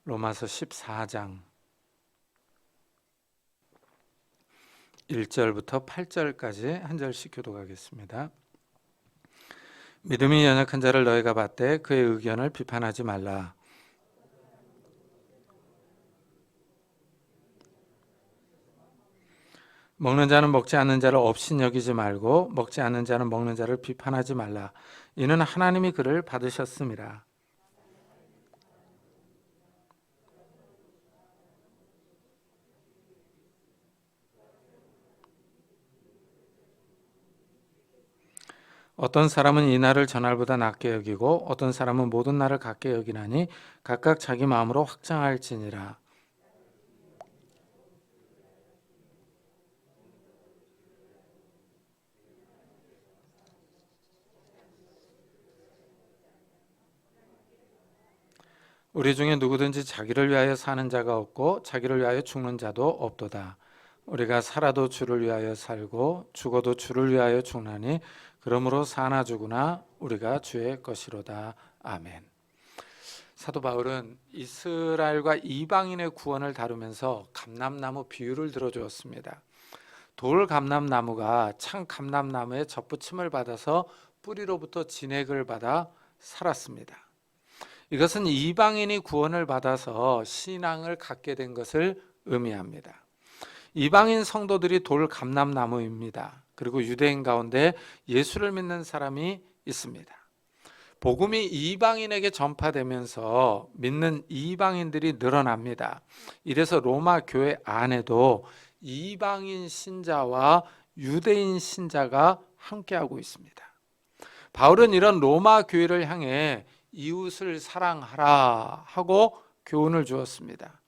로마서 14장 1절부터 8절까지 한 절씩 교독하겠습니다. 믿음이 연약한 자를 너희가 받되 그의 의견을 비판하지 말라. 먹는 자는 먹지 않는 자를 업신 여기지 말고 먹지 않는 자는 먹는 자를 비판하지 말라. 이는 하나님이 그를 받으셨음이라. 어떤 사람은 이 날을 전날보다 낮게 여기고 어떤 사람은 모든 날을 같게 여기나니 각각 자기 마음으로 확정할지니라. 우리 중에 누구든지 자기를 위하여 사는 자가 없고 자기를 위하여 죽는 자도 없도다. 우리가 살아도 주를 위하여 살고 죽어도 주를 위하여 죽나니 그러므로 사나 죽으나 우리가 주의 것이로다. 아멘. 사도 바울은 이스라엘과 이방인의 구원을 다루면서 감람나무 비유를 들어주었습니다. 돌 감람나무가 창 감람나무에 접붙임을 받아서 뿌리로부터 진액을 받아 살았습니다. 이것은 이방인이 구원을 받아서 신앙을 갖게 된 것을 의미합니다. 이방인 성도들이 돌 감람나무입니다. 그리고 유대인 가운데 예수를 믿는 사람이 있습니다. 복음이 이방인에게 전파되면서 믿는 이방인들이 늘어납니다. 이래서 로마 교회 안에도 이방인 신자와 유대인 신자가 함께하고 있습니다. 바울은 이런 로마 교회를 향해 이웃을 사랑하라 하고 교훈을 주었습니다.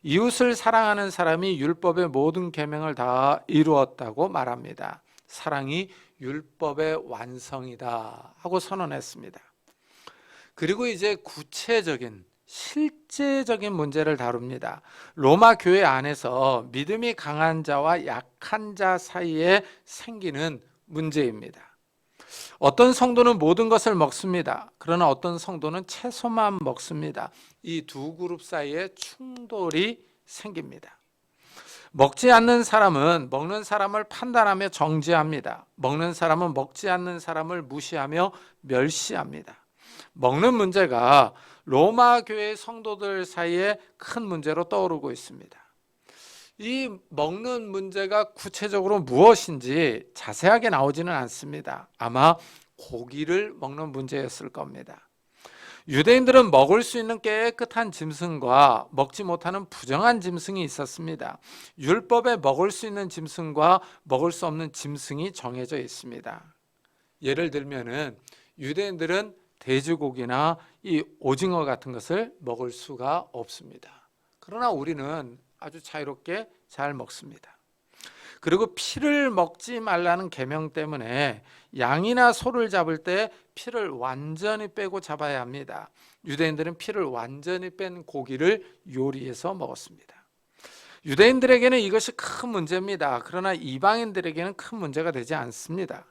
이웃을 사랑하는 사람이 율법의 모든 계명을 다 이루었다고 말합니다. 사랑이 율법의 완성이다 하고 선언했습니다. 그리고 이제 구체적인 실제적인 문제를 다룹니다. 로마 교회 안에서 믿음이 강한 자와 약한 자 사이에 생기는 문제입니다. 어떤 성도는 모든 것을 먹습니다. 그러나 어떤 성도는 채소만 먹습니다. 이 두 그룹 사이에 충돌이 생깁니다. 먹지 않는 사람은 먹는 사람을 판단하며 정죄합니다. 먹는 사람은 먹지 않는 사람을 무시하며 멸시합니다. 먹는 문제가 로마 교회 성도들 사이에 큰 문제로 떠오르고 있습니다. 이 먹는 문제가 구체적으로 무엇인지 자세하게 나오지는 않습니다. 아마 고기를 먹는 문제였을 겁니다. 유대인들은 먹을 수 있는 깨끗한 짐승과 먹지 못하는 부정한 짐승이 있었습니다. 율법에 먹을 수 있는 짐승과 먹을 수 없는 짐승이 정해져 있습니다. 예를 들면은 유대인들은 돼지고기나 이 오징어 같은 것을 먹을 수가 없습니다. 그러나 우리는 아주 자유롭게 잘 먹습니다. 그리고 피를 먹지 말라는 계명 때문에 양이나 소를 잡을 때 피를 완전히 빼고 잡아야 합니다. 유대인들은 피를 완전히 뺀 고기를 요리해서 먹었습니다. 유대인들에게는 이것이 큰 문제입니다. 그러나 이방인들에게는 큰 문제가 되지 않습니다.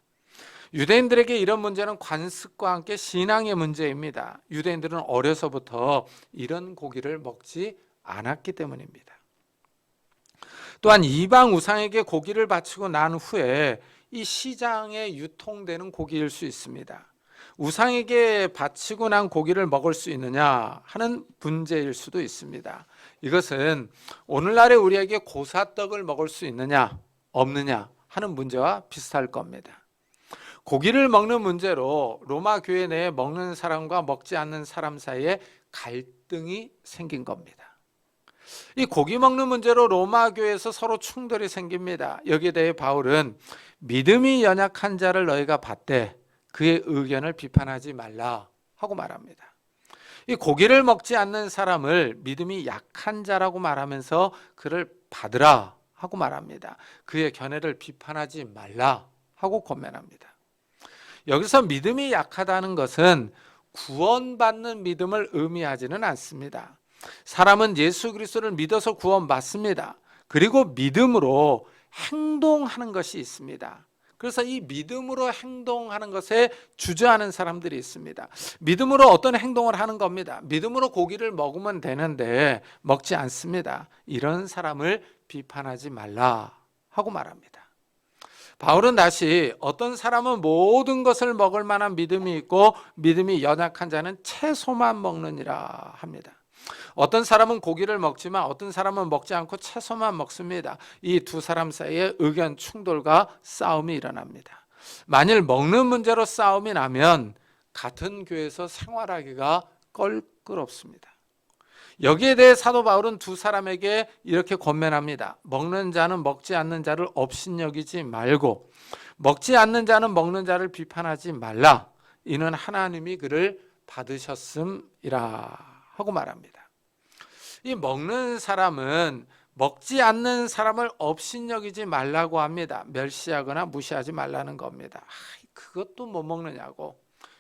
유대인들에게 이런 문제는 관습과 함께 신앙의 문제입니다. 유대인들은 어려서부터 이런 고기를 먹지 않았기 때문입니다. 또한 이방 우상에게 고기를 바치고 난 후에 이 시장에 유통되는 고기일 수 있습니다. 우상에게 바치고 난 고기를 먹을 수 있느냐 하는 문제일 수도 있습니다. 이것은 오늘날의 우리에게 고사떡을 먹을 수 있느냐 없느냐 하는 문제와 비슷할 겁니다. 고기를 먹는 문제로 로마 교회 내에 먹는 사람과 먹지 않는 사람 사이에 갈등이 생긴 겁니다. 이 고기 먹는 문제로 로마 교회에서 서로 충돌이 생깁니다. 여기에 대해 바울은 믿음이 연약한 자를 너희가 받되 그의 의견을 비판하지 말라 하고 말합니다. 이 고기를 먹지 않는 사람을 믿음이 약한 자라고 말하면서 그를 받으라 하고 말합니다. 그의 견해를 비판하지 말라 하고 권면합니다. 여기서 믿음이 약하다는 것은 구원받는 믿음을 의미하지는 않습니다. 사람은 예수 그리스도를 믿어서 구원받습니다. 그리고 믿음으로 행동하는 것이 있습니다. 그래서 이 믿음으로 행동하는 것에 주저하는 사람들이 있습니다. 믿음으로 어떤 행동을 하는 겁니다. 믿음으로 고기를 먹으면 되는데 먹지 않습니다. 이런 사람을 비판하지 말라 하고 말합니다. 바울은 다시 어떤 사람은 모든 것을 먹을 만한 믿음이 있고 믿음이 연약한 자는 채소만 먹느니라 합니다. 어떤 사람은 고기를 먹지만 어떤 사람은 먹지 않고 채소만 먹습니다. 이 두 사람 사이에 의견 충돌과 싸움이 일어납니다. 만일 먹는 문제로 싸움이 나면 같은 교회에서 생활하기가 껄끄럽습니다. 여기에 대해 사도 바울은 두 사람에게 이렇게 권면합니다. 먹는 자는 먹지 않는 자를 업신여기지 말고 먹지 않는 자는 먹는 자를 비판하지 말라. 이는 하나님이 그를 받으셨음이라 하고 말합니다. 이 먹는 사람은 먹지 않는 사람을 업신여기지 말라고 합니다. 멸시하거나 무시하지 말라는 겁니다. 그것도 못 먹느냐고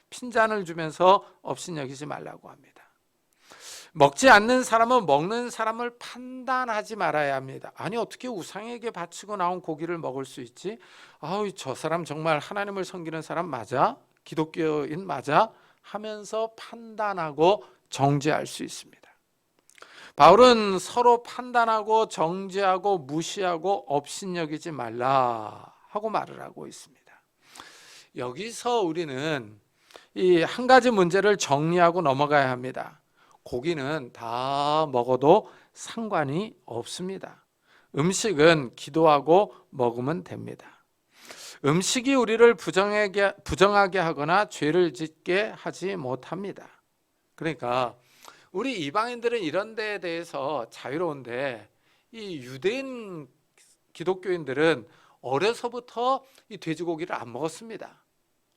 핀잔을 주면서 업신여기지 말라고 합니다. 먹지 않는 사람은 먹는 사람을 판단하지 말아야 합니다. 아니 어떻게 우상에게 바치고 나온 고기를 먹을 수 있지? 저 사람 정말 하나님을 섬기는 사람 맞아? 기독교인 맞아? 하면서 판단하고 정죄할 수 있습니다. 바울은 서로 판단하고 정죄하고 무시하고 업신여기지 말라 하고 말을 하고 있습니다. 여기서 우리는 이 한 가지 문제를 정리하고 넘어가야 합니다. 고기는 다 먹어도 상관이 없습니다. 음식은 기도하고 먹으면 됩니다. 음식이 우리를 부정하게 하거나 죄를 짓게 하지 못합니다. 그러니까 우리 이방인들은 이런 데에 대해서 자유로운데 이 유대인 기독교인들은 어려서부터 이 돼지고기를 안 먹었습니다.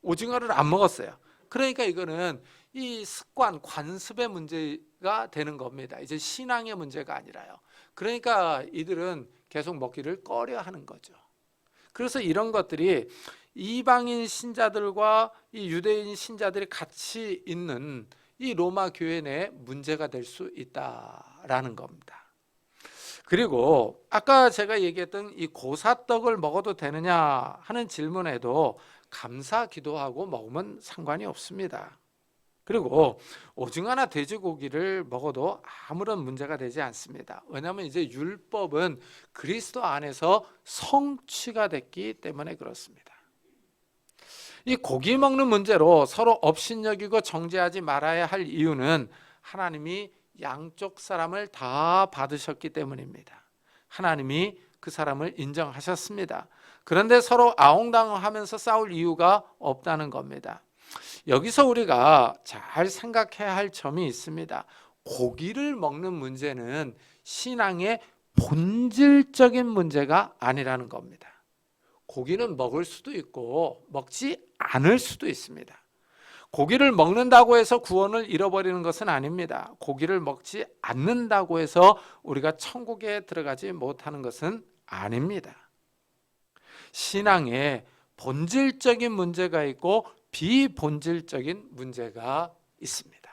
오징어를 안 먹었어요. 그러니까 이거는 이 습관, 관습의 문제가 되는 겁니다. 이제 신앙의 문제가 아니라요. 그러니까 이들은 계속 먹기를 꺼려하는 거죠. 그래서 이런 것들이 이방인 신자들과 이 유대인 신자들이 같이 있는 이 로마 교회 내에 문제가 될 수 있다라는 겁니다. 그리고 아까 제가 얘기했던 이 고사떡을 먹어도 되느냐 하는 질문에도 감사 기도하고 먹으면 상관이 없습니다. 그리고 오징어나 돼지고기를 먹어도 아무런 문제가 되지 않습니다. 왜냐하면 이제 율법은 그리스도 안에서 성취가 됐기 때문에 그렇습니다. 이 고기 먹는 문제로 서로 업신여기고 정죄하지 말아야 할 이유는 하나님이 양쪽 사람을 다 받으셨기 때문입니다. 하나님이 그 사람을 인정하셨습니다. 그런데 서로 아웅다웅하면서 싸울 이유가 없다는 겁니다. 여기서 우리가 잘 생각해야 할 점이 있습니다. 고기를 먹는 문제는 신앙의 본질적인 문제가 아니라는 겁니다. 고기는 먹을 수도 있고 먹지 않을 수도 있습니다. 고기를 먹는다고 해서 구원을 잃어버리는 것은 아닙니다. 고기를 먹지 않는다고 해서 우리가 천국에 들어가지 못하는 것은 아닙니다. 신앙에 본질적인 문제가 있고 비본질적인 문제가 있습니다.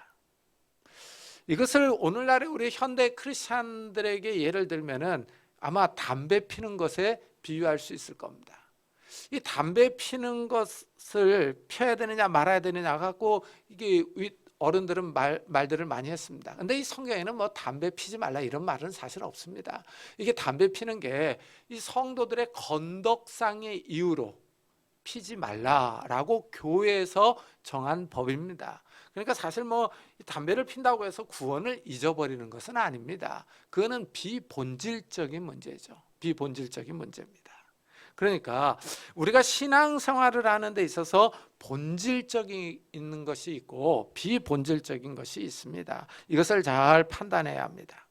이것을 오늘날의 우리 현대 크리스찬들에게 예를 들면은 아마 담배 피는 것에 비유할 수 있을 겁니다. 이 담배 피는 것을 펴야 되느냐 말아야 되느냐 갖고 이게 어른들은 말들을 많이 했습니다. 근데 이 성경에는 뭐 담배 피지 말라 이런 말은 사실 없습니다. 이게 담배 피는 게 이 성도들의 건덕상의 이유로 피지 말라라고 교회에서 정한 법입니다. 그러니까 사실 뭐 담배를 핀다고 해서 구원을 잊어버리는 것은 아닙니다. 그거는 비본질적인 문제죠. 비본질적인 문제입니다. 그러니까 우리가 신앙생활을 하는 데 있어서 본질적인 있는 것이 있고 비본질적인 것이 있습니다. 이것을 잘 판단해야 합니다.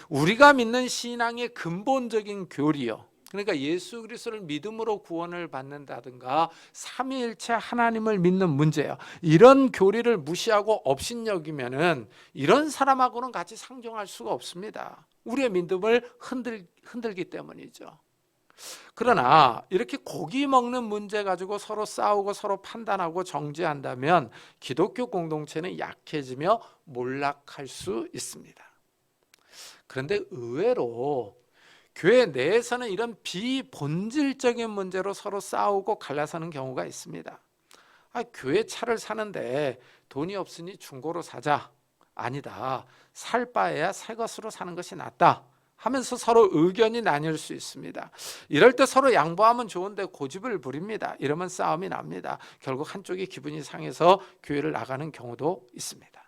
우리가 믿는 신앙의 근본적인 교리요. 그러니까 예수 그리스도를 믿음으로 구원을 받는다든가 삼위일체 하나님을 믿는 문제예요. 이런 교리를 무시하고 업신여기면은 이런 사람하고는 같이 상종할 수가 없습니다. 우리의 믿음을 흔들기 때문이죠. 그러나 이렇게 고기 먹는 문제 가지고 서로 싸우고 서로 판단하고 정죄한다면 기독교 공동체는 약해지며 몰락할 수 있습니다. 그런데 의외로 교회 내에서는 이런 비본질적인 문제로 서로 싸우고 갈라서는 경우가 있습니다. 교회 차를 사는데 돈이 없으니 중고로 사자. 아니다. 살 바에야 새 것으로 사는 것이 낫다. 하면서 서로 의견이 나뉠 수 있습니다. 이럴 때 서로 양보하면 좋은데 고집을 부립니다. 이러면 싸움이 납니다. 결국 한쪽이 기분이 상해서 교회를 나가는 경우도 있습니다.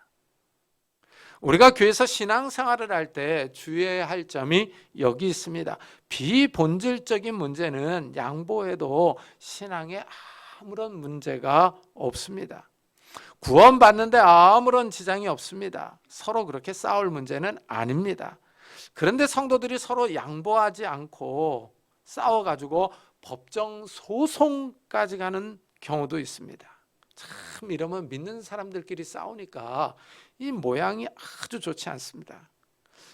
우리가 교회에서 신앙생활을 할 때 주의해야 할 점이 여기 있습니다. 비본질적인 문제는 양보해도 신앙에 아무런 문제가 없습니다. 구원받는데 아무런 지장이 없습니다. 서로 그렇게 싸울 문제는 아닙니다. 그런데 성도들이 서로 양보하지 않고 싸워가지고 법정 소송까지 가는 경우도 있습니다. 참 이러면 믿는 사람들끼리 싸우니까 이 모양이 아주 좋지 않습니다.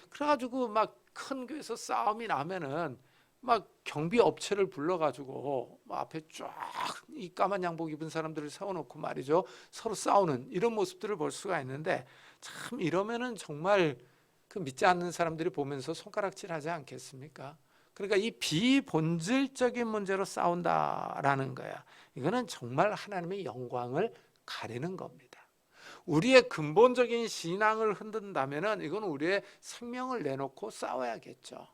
그래가지고 막 큰 교회에서 싸움이 나면은 막 경비 업체를 불러가지고 앞에 쫙 이 까만 양복 입은 사람들을 세워놓고 말이죠, 서로 싸우는 이런 모습들을 볼 수가 있는데, 참 이러면은 정말 그 믿지 않는 사람들이 보면서 손가락질하지 않겠습니까? 그러니까 이 비본질적인 문제로 싸운다라는 거야. 이거는 정말 하나님의 영광을 가리는 겁니다. 우리의 근본적인 신앙을 흔든다면은 이건 우리의 생명을 내놓고 싸워야겠죠.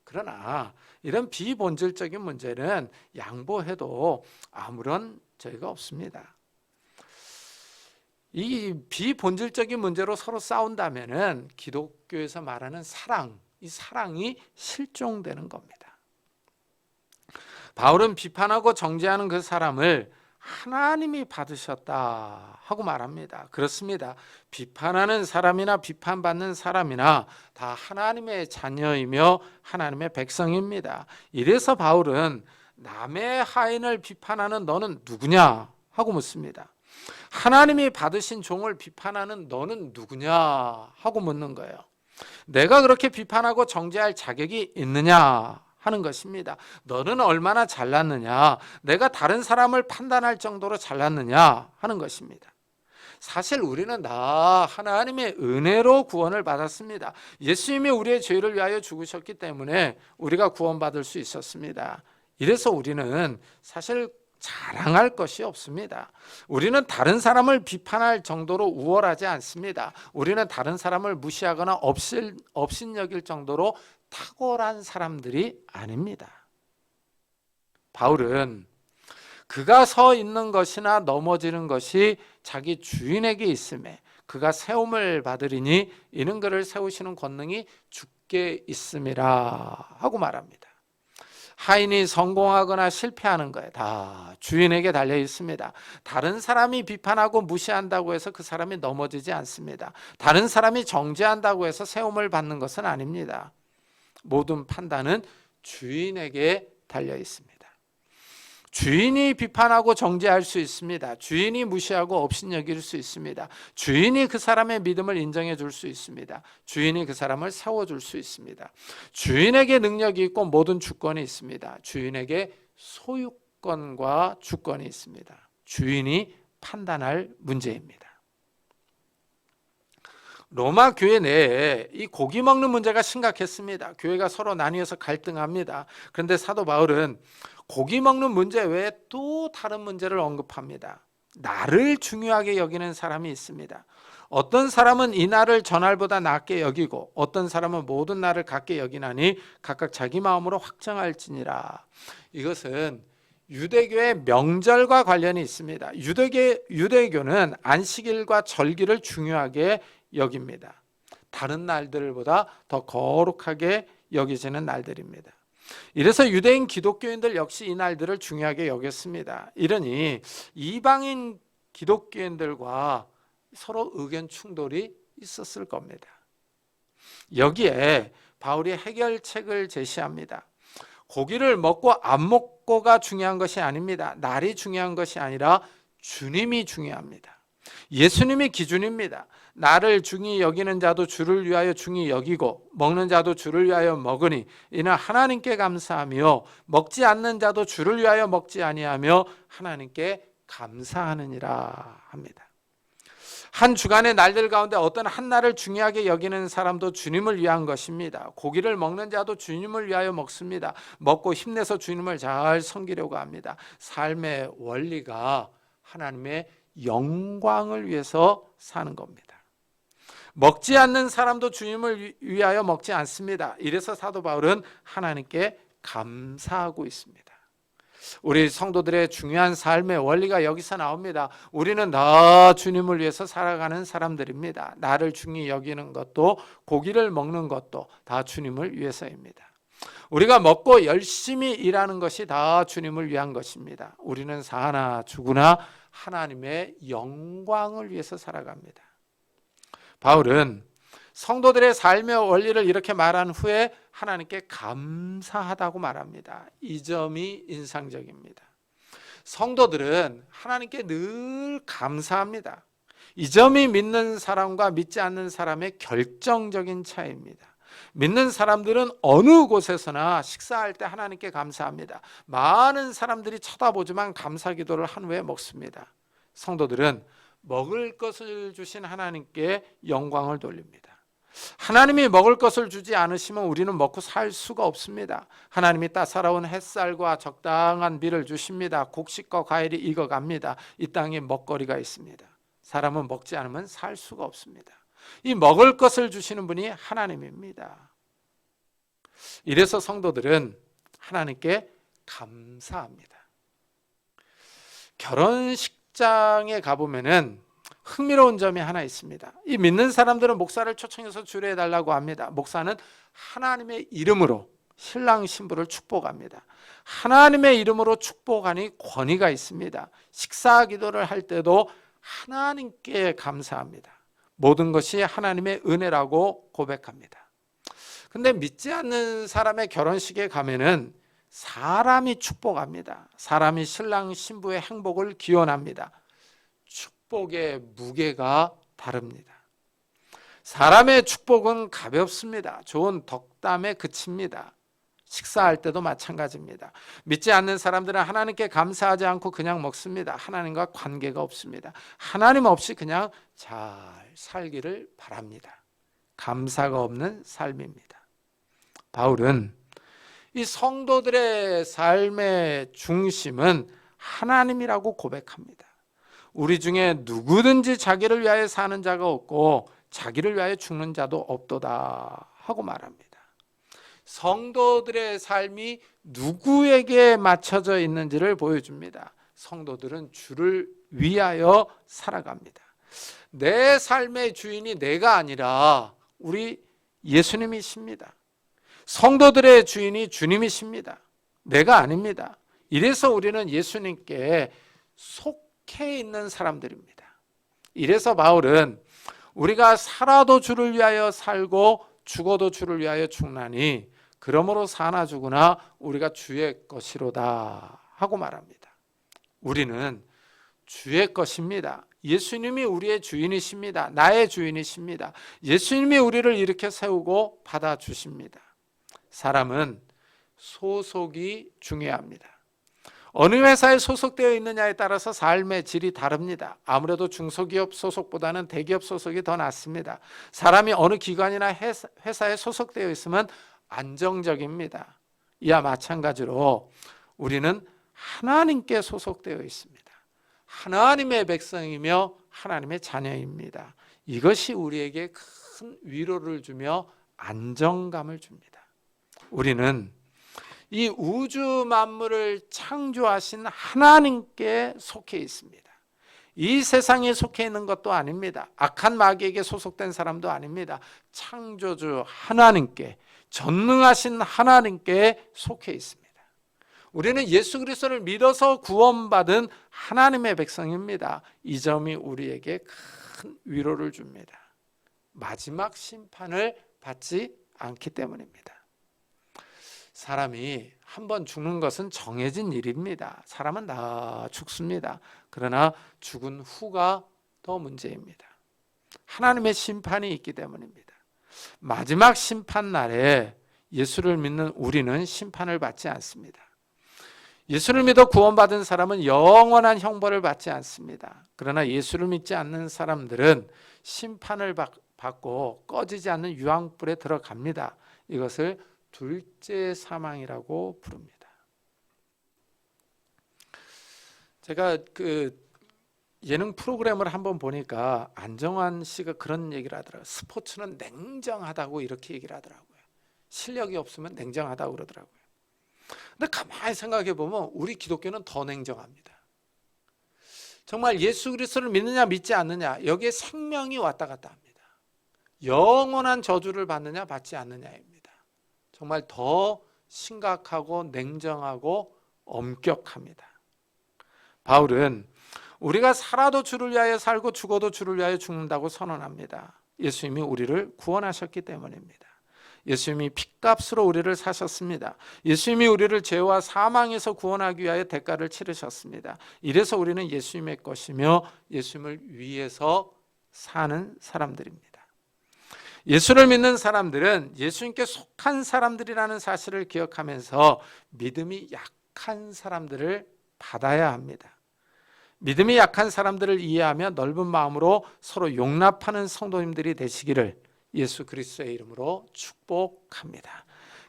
그러나 이런 비본질적인 문제는 양보해도 아무런 죄가 없습니다. 이 비본질적인 문제로 서로 싸운다면은 기독교에서 말하는 사랑, 이 사랑이 실종되는 겁니다. 바울은 비판하고 정죄하는 그 사람을 하나님이 받으셨다 하고 말합니다. 그렇습니다. 비판하는 사람이나 비판받는 사람이나 다 하나님의 자녀이며 하나님의 백성입니다. 이래서 바울은 남의 하인을 비판하는 너는 누구냐 하고 묻습니다. 하나님이 받으신 종을 비판하는 너는 누구냐 하고 묻는 거예요. 내가 그렇게 비판하고 정죄할 자격이 있느냐 하는 것입니다. 너는 얼마나 잘났느냐, 내가 다른 사람을 판단할 정도로 잘났느냐 하는 것입니다. 사실 우리는 다 하나님의 은혜로 구원을 받았습니다. 예수님이 우리의 죄를 위하여 죽으셨기 때문에 우리가 구원받을 수 있었습니다. 이래서 우리는 사실 자랑할 것이 없습니다. 우리는 다른 사람을 비판할 정도로 우월하지 않습니다. 우리는 다른 사람을 무시하거나 업신여길 정도로 탁월한 사람들이 아닙니다. 바울은 그가 서 있는 것이나 넘어지는 것이 자기 주인에게 있음에 그가 세움을 받으리니 이는 그를 세우시는 권능이 주께 있음이라 하고 말합니다. 하인이 성공하거나 실패하는 거에 다 주인에게 달려 있습니다. 다른 사람이 비판하고 무시한다고 해서 그 사람이 넘어지지 않습니다. 다른 사람이 정죄한다고 해서 세움을 받는 것은 아닙니다. 모든 판단은 주인에게 달려 있습니다. 주인이 비판하고 정죄할 수 있습니다. 주인이 무시하고 업신여길 수 있습니다. 주인이 그 사람의 믿음을 인정해 줄 수 있습니다. 주인이 그 사람을 세워줄 수 있습니다. 주인에게 능력이 있고 모든 주권이 있습니다. 주인에게 소유권과 주권이 있습니다. 주인이 판단할 문제입니다. 로마 교회 내에 이 고기 먹는 문제가 심각했습니다. 교회가 서로 나뉘어서 갈등합니다. 그런데 사도 바울은 고기 먹는 문제 외에 또 다른 문제를 언급합니다. 날을 중요하게 여기는 사람이 있습니다. 어떤 사람은 이 날을 전날보다 낮게 여기고 어떤 사람은 모든 날을 같게 여기나니 각각 자기 마음으로 확정할지니라. 이것은 유대교의 명절과 관련이 있습니다. 유대교는 안식일과 절기를 중요하게 여깁니다. 다른 날들보다 더 거룩하게 여기지는 날들입니다. 이래서 유대인 기독교인들 역시 이 날들을 중요하게 여겼습니다. 이러니 이방인 기독교인들과 서로 의견 충돌이 있었을 겁니다. 여기에 바울이 해결책을 제시합니다. 고기를 먹고 안 먹고가 중요한 것이 아닙니다. 날이 중요한 것이 아니라 주님이 중요합니다. 예수님이 기준입니다. 나를 중히 여기는 자도 주를 위하여 중히 여기고 먹는 자도 주를 위하여 먹으니 이는 하나님께 감사하며 먹지 않는 자도 주를 위하여 먹지 아니하며 하나님께 감사하느니라 합니다. 한 주간의 날들 가운데 어떤 한 날을 중요하게 여기는 사람도 주님을 위한 것입니다. 고기를 먹는 자도 주님을 위하여 먹습니다. 먹고 힘내서 주님을 잘 섬기려고 합니다. 삶의 원리가 하나님의 영광을 위해서 사는 겁니다. 먹지 않는 사람도 주님을 위하여 먹지 않습니다. 이래서 사도 바울은 하나님께 감사하고 있습니다. 우리 성도들의 중요한 삶의 원리가 여기서 나옵니다. 우리는 다 주님을 위해서 살아가는 사람들입니다. 나를 중히 여기는 것도 고기를 먹는 것도 다 주님을 위해서입니다. 우리가 먹고 열심히 일하는 것이 다 주님을 위한 것입니다. 우리는 사나 죽으나 하나님의 영광을 위해서 살아갑니다. 바울은 성도들의 삶의 원리를 이렇게 말한 후에 하나님께 감사하다고 말합니다. 이 점이 인상적입니다. 성도들은 하나님께 늘 감사합니다. 이 점이 믿는 사람과 믿지 않는 사람의 결정적인 차이입니다. 믿는 사람들은 어느 곳에서나 식사할 때 하나님께 감사합니다. 많은 사람들이 쳐다보지만 감사 기도를 한 후에 먹습니다. 성도들은 먹을 것을 주신 하나님께 영광을 돌립니다. 하나님이 먹을 것을 주지 않으시면 우리는 먹고 살 수가 없습니다. 하나님이 따사로운 햇살과 적당한 비를 주십니다. 곡식과 과일이 익어갑니다. 이 땅에 먹거리가 있습니다. 사람은 먹지 않으면 살 수가 없습니다. 이 먹을 것을 주시는 분이 하나님입니다. 이래서 성도들은 하나님께 감사합니다. 결혼식장에 가보면은 흥미로운 점이 하나 있습니다. 이 믿는 사람들은 목사를 초청해서 주례해달라고 합니다. 목사는 하나님의 이름으로 신랑 신부를 축복합니다. 하나님의 이름으로 축복하니 권위가 있습니다. 식사 기도를 할 때도 하나님께 감사합니다. 모든 것이 하나님의 은혜라고 고백합니다. 근데 믿지 않는 사람의 결혼식에 가면은 사람이 축복합니다. 사람이 신랑 신부의 행복을 기원합니다. 축복의 무게가 다릅니다. 사람의 축복은 가볍습니다. 좋은 덕담에 그칩니다. 식사할 때도 마찬가지입니다. 믿지 않는 사람들은 하나님께 감사하지 않고 그냥 먹습니다. 하나님과 관계가 없습니다. 하나님 없이 그냥 잘 살기를 바랍니다. 감사가 없는 삶입니다. 바울은 이 성도들의 삶의 중심은 하나님이라고 고백합니다. 우리 중에 누구든지 자기를 위하여 사는 자가 없고 자기를 위하여 죽는 자도 없도다 하고 말합니다. 성도들의 삶이 누구에게 맞춰져 있는지를 보여줍니다. 성도들은 주를 위하여 살아갑니다. 내 삶의 주인이 내가 아니라 우리 예수님이십니다. 성도들의 주인이 주님이십니다. 내가 아닙니다. 이래서 우리는 예수님께 속해 있는 사람들입니다. 이래서 바울은 우리가 살아도 주를 위하여 살고 죽어도 주를 위하여 죽나니 그러므로 사나 죽으나 우리가 주의 것이로다 하고 말합니다. 우리는 주의 것입니다. 예수님이 우리의 주인이십니다. 나의 주인이십니다. 예수님이 우리를 이렇게 세우고 받아주십니다. 사람은 소속이 중요합니다. 어느 회사에 소속되어 있느냐에 따라서 삶의 질이 다릅니다. 아무래도 중소기업 소속보다는 대기업 소속이 더 낫습니다. 사람이 어느 기관이나 회사에 소속되어 있으면 안정적입니다. 이와 마찬가지로 우리는 하나님께 소속되어 있습니다. 하나님의 백성이며 하나님의 자녀입니다. 이것이 우리에게 큰 위로를 주며 안정감을 줍니다. 우리는 이 우주 만물을 창조하신 하나님께 속해 있습니다. 이 세상에 속해 있는 것도 아닙니다. 악한 마귀에게 소속된 사람도 아닙니다. 창조주 하나님께, 전능하신 하나님께 속해 있습니다. 우리는 예수 그리스도를 믿어서 구원받은 하나님의 백성입니다. 이 점이 우리에게 큰 위로를 줍니다. 마지막 심판을 받지 않기 때문입니다. 사람이 한번 죽는 것은 정해진 일입니다. 사람은 다 죽습니다. 그러나 죽은 후가 더 문제입니다. 하나님의 심판이 있기 때문입니다. 마지막 심판 날에 예수를 믿는 우리는 심판을 받지 않습니다. 예수를 믿어 구원받은 사람은 영원한 형벌을 받지 않습니다. 그러나 예수를 믿지 않는 사람들은 심판을 받고 꺼지지 않는 유황불에 들어갑니다. 이것을 둘째 사망이라고 부릅니다. 제가 예능 프로그램을 한번 보니까 안정환 씨가 그런 얘기를 하더라고요. 스포츠는 냉정하다고 이렇게 얘기를 하더라고요. 실력이 없으면 냉정하다고 그러더라고요. 근데 가만히 생각해 보면 우리 기독교는 더 냉정합니다. 정말 예수 그리스도를 믿느냐 믿지 않느냐, 여기에 생명이 왔다 갔다 합니다. 영원한 저주를 받느냐 받지 않느냐입니다. 정말 더 심각하고 냉정하고 엄격합니다. 바울은 우리가 살아도 주를 위하여 살고 죽어도 주를 위하여 죽는다고 선언합니다. 예수님이 우리를 구원하셨기 때문입니다. 예수님이 핏값으로 우리를 사셨습니다. 예수님이 우리를 죄와 사망에서 구원하기 위하여 대가를 치르셨습니다. 이래서 우리는 예수님의 것이며 예수님을 위해서 사는 사람들입니다. 예수를 믿는 사람들은 예수님께 속한 사람들이라는 사실을 기억하면서 믿음이 약한 사람들을 받아야 합니다. 믿음이 약한 사람들을 이해하며 넓은 마음으로 서로 용납하는 성도님들이 되시기를 예수 그리스도의 이름으로 축복합니다.